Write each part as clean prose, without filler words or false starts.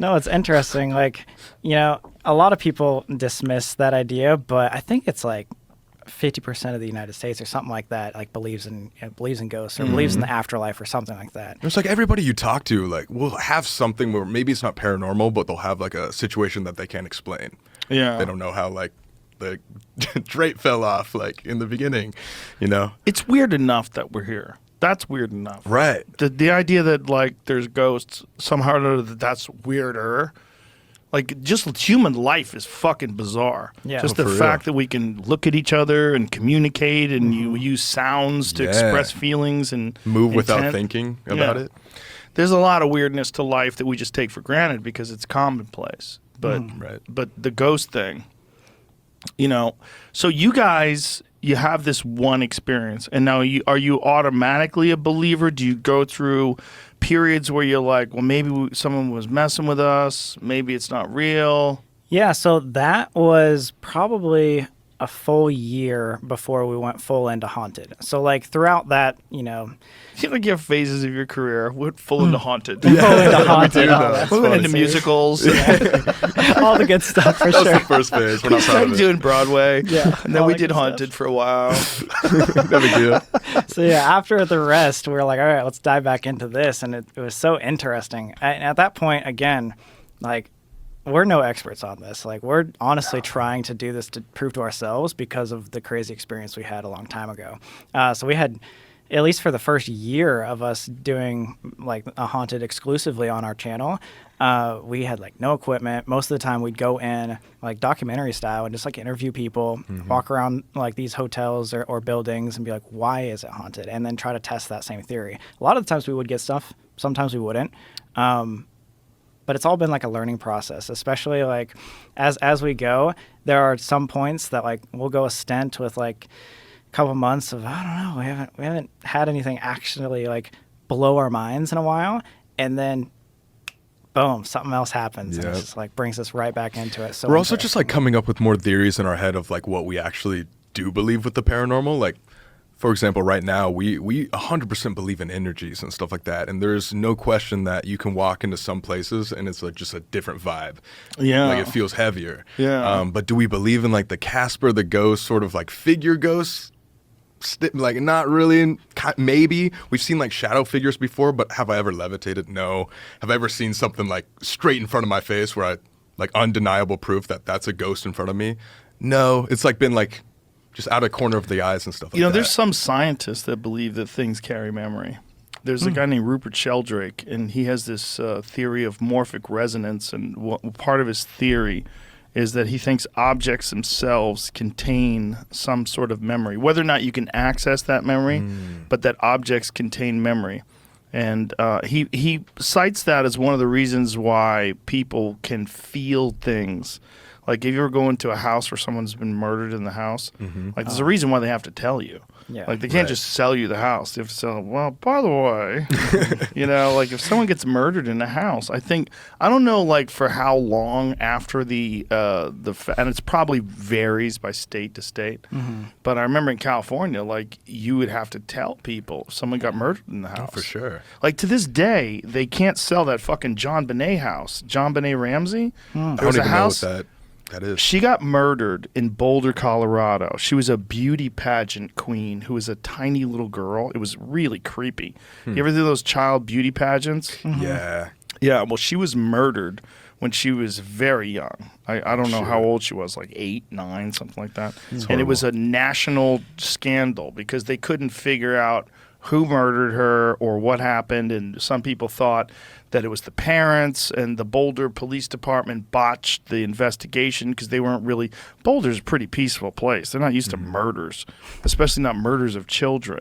No, it's interesting. Like, a lot of people dismiss that idea, but I think it's like 50% of the United States or something like that, like believes in ghosts or believes in the afterlife or something like that. It's like everybody you talk to, like, will have something where maybe it's not paranormal, but they'll have like a situation that they can't explain. Yeah. They don't know how like the drape fell off like in the beginning, you know? It's weird enough that we're here. That's weird enough. Right. The idea that like there's ghosts somehow or another, that's weirder. Like just human life is fucking bizarre. Yeah. Just Oh, the for fact real. that we can look at each other and communicate and you use sounds to Yeah. express feelings and Move without intent. thinking about Yeah. it. There's a lot of weirdness to life that we just take for granted because it's commonplace. But Right. but the ghost thing, so you guys, you have this one experience, and now are you automatically a believer? Do you go through periods where you're like, well, maybe someone was messing with us, maybe it's not real? Yeah, so that was probably a full year before we went full into haunted. So like throughout that, You like your phases of your career went full into haunted. full into haunted, That's We went funny. into musicals. all the good stuff for That was sure. the first phase. We're not proud Started of it. doing Broadway. Yeah, And then all we that did good haunted stuff. for a while. No big deal. So yeah, after the rest, we were like, all right, let's dive back into this, and it was so interesting. And at that point, again, like, we're no experts on this. Like, we're honestly trying to do this to prove to ourselves because of the crazy experience we had a long time ago. So we had, at least for the first year of us doing like a haunted exclusively on our channel, we had like no equipment. Most of the time we'd go in like documentary style and just like interview people, walk around like these hotels or buildings and be like, why is it haunted? And then try to test that same theory. A lot of the times we would get stuff, sometimes we wouldn't. But it's all been like a learning process, especially like as we go. There are some points that like we'll go a stint with like a couple months of, I don't know, we haven't had anything actually like blow our minds in a while, and then boom, something else happens, and Yeah. it's just like brings us right back into it. So We're also just like coming up with more theories in our head of like what we actually do believe with the paranormal. Like, for example, right now we 100% believe in energies and stuff like that, and there's no question that you can walk into some places and it's like just a different vibe. Yeah. Like it feels heavier. Yeah. But do we believe in like the Casper, the ghost, sort of like figure ghosts? Like not really. Maybe we've seen like shadow figures before, but have I ever levitated? No. Have I ever seen something like straight in front of my face where I like undeniable proof that that's a ghost in front of me? No. It's like been like just out of corner of the eyes and stuff like that. There's some scientists that believe that things carry memory. There's a guy named Rupert Sheldrake, and he has this theory of morphic resonance, and part of his theory is that he thinks objects themselves contain some sort of memory, whether or not you can access that memory, but that objects contain memory. And he cites that as one of the reasons why people can feel things. Like if you ever go into a house where someone's been murdered in the house, like there's a reason why they have to tell you. Yeah. Like they can't Right. just sell you the house. They have to sell, well, by the way, like if someone gets murdered in a house, I don't know like for how long after and it's probably varies by state to state. But I remember in California, like you would have to tell people if someone got murdered in the house. for sure. Like to this day, they can't sell that fucking John Bonet house. John Bonet Ramsey. I There don't was a even know house. what that is. She got murdered in Boulder, Colorado. She was a beauty pageant queen who was a tiny little girl. It was really creepy. You ever do those child beauty pageants? Yeah. Yeah, well, she was murdered when she was very young. I don't know how old she was, like 8, 9, something like that. And it was a national scandal because they couldn't figure out who murdered her or what happened. And some people thought that it was the parents, and the Boulder Police Department botched the investigation because they weren't really. Boulder's a pretty peaceful place. They're not used to murders, especially not murders of children.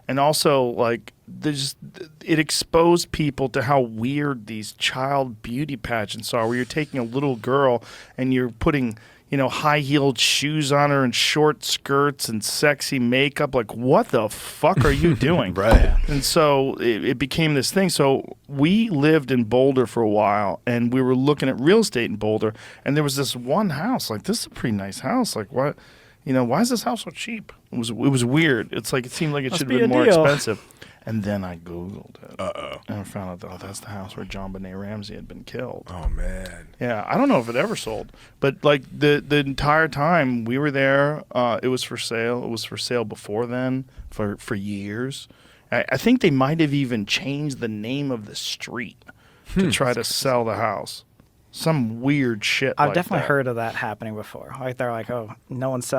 And also, like, it exposed people to how weird these child beauty pageants are, where you're taking a little girl and you're putting, high-heeled shoes on her and short skirts and sexy makeup. Like, what the fuck are you doing? Right. And so it became this thing. So we lived in Boulder for a while, and we were looking at real estate in Boulder, and there was this one house. Like, this is a pretty nice house. Like, what? Why is this house so cheap? It was weird. It's like it seemed like it Must should be have been a more deal. expensive. And then I Googled it. Uh-oh. And I found out that, that's the house where John Benet Ramsey had been killed. Oh, man. Yeah, I don't know if it ever sold. But, like, the entire time we were there, it was for sale. It was for sale before then for years. I think they might have even changed the name of the street to try to sell the house. Some weird shit I've like definitely that. heard of that happening before. Like they're like, oh, no one's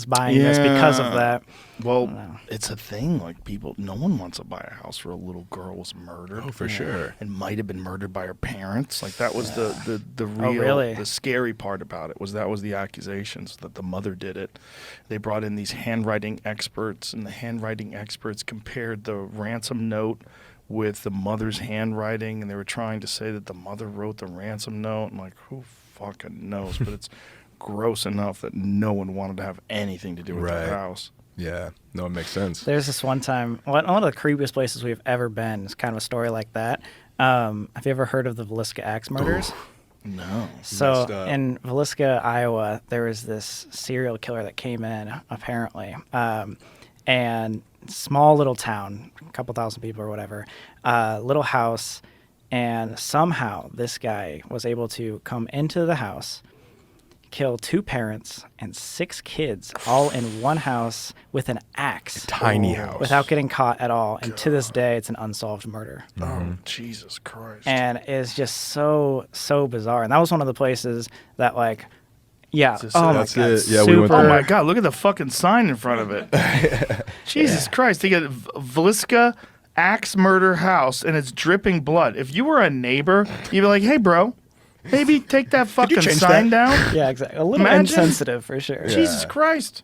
buying this because of that. Well, it's a thing. Like no one wants to buy a house where a little girl was murdered. Oh, for sure. And might have been murdered by her parents. Like that was the real, really? the scary part about it was the accusations that the mother did it. They brought in these handwriting experts, and the handwriting experts compared the ransom note with the mother's handwriting, and they were trying to say that the mother wrote the ransom note. I'm like, who fucking knows? But it's gross enough that no one wanted to have anything to do with that house. Yeah, no, it makes sense. There's this one time, one of the creepiest places we've ever been is kind of a story like that. Have you ever heard of the Villisca Axe murders? No. So Messed up. in Villisca, Iowa, there was this serial killer that came in, apparently, and small little town, a couple thousand people or whatever, little house, and somehow this guy was able to come into the house, kill 2 parents and 6 kids all in one house with an axe. Tiny house. Without getting caught at all. And to this day, it's an unsolved murder. Oh, Jesus Christ. And it's just so bizarre. And that was one of the places that, like, yeah. That's Oh, my That's God. it. Yeah, we went super- Oh there. my God! Look at the fucking sign in front of it. Jesus Christ! They got Villisca Axe Murder House, and it's dripping blood. If you were a neighbor, you'd be like, "Hey, bro, maybe take that fucking change sign that?" down." Yeah, exactly. A little Imagine- insensitive for sure. Jesus Christ!